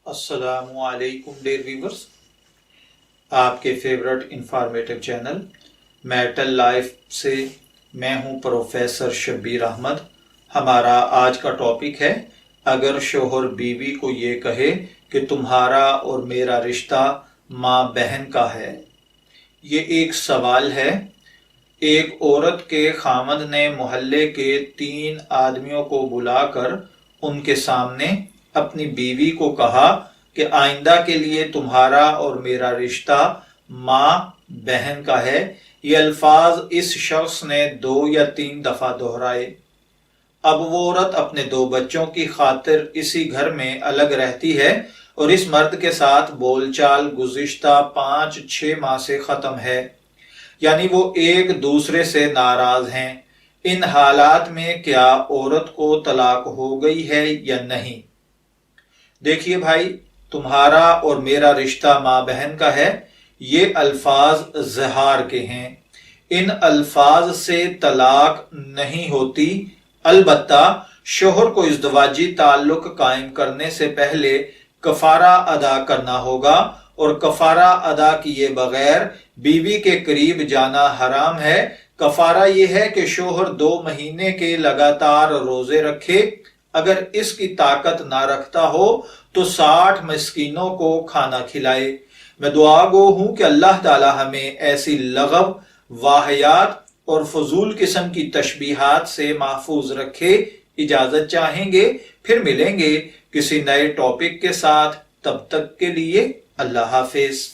अस्सलामु अलैकुम dear viewers, आपके favourite informative channel metal life से मैं हूं प्रोफेसर शब्बीर अहमद। हमारा आज का टॉपिक है, अगर शोहर बीवी को ये कहे कि तुम्हारा और मेरा रिश्ता माँ बहन का है। ये एक सवाल है। एक औरत के खामद ने मोहल्ले के 3 आदमियों को बुलाकर उनके सामने अपनी बीवी को कहा कि आइंदा के लिए तुम्हारा और मेरा रिश्ता माँ बहन का है। ये अल्फाज इस शख्स ने 2 या 3 दफा दोहराए। अब वो औरत अपने 2 बच्चों की खातिर इसी घर में अलग रहती है और इस मर्द के साथ बोलचाल गुज़िश्ता 5-6 माह से खत्म है, यानी वो एक दूसरे से नाराज हैं। इन हालात में क्या औरत को तलाक हो गई है या नहीं? देखिए भाई, तुम्हारा और मेरा रिश्ता माँ बहन का है, ये अल्फाज ज़हार के हैं। इन अल्फाज से तलाक नहीं होती। अलबत्ता शोहर को इज़्दवाजी ताल्लुक कायम करने से पहले कफारा अदा करना होगा और कफारा अदा किए बगैर बीवी के करीब जाना हराम है। कफारा ये है कि शोहर 2 महीने के लगातार रोजे रखे। अगर इसकी ताकत ना रखता हो तो 60 मिस्कीनों को खाना खिलाए। मैं दुआ गो हूं कि अल्लाह ताला हमें ऐसी लगव, वाहियात और फजूल किस्म की तशबीहात से महफूज रखे। इजाजत चाहेंगे, फिर मिलेंगे किसी नए टॉपिक के साथ। तब तक के लिए अल्लाह हाफिज।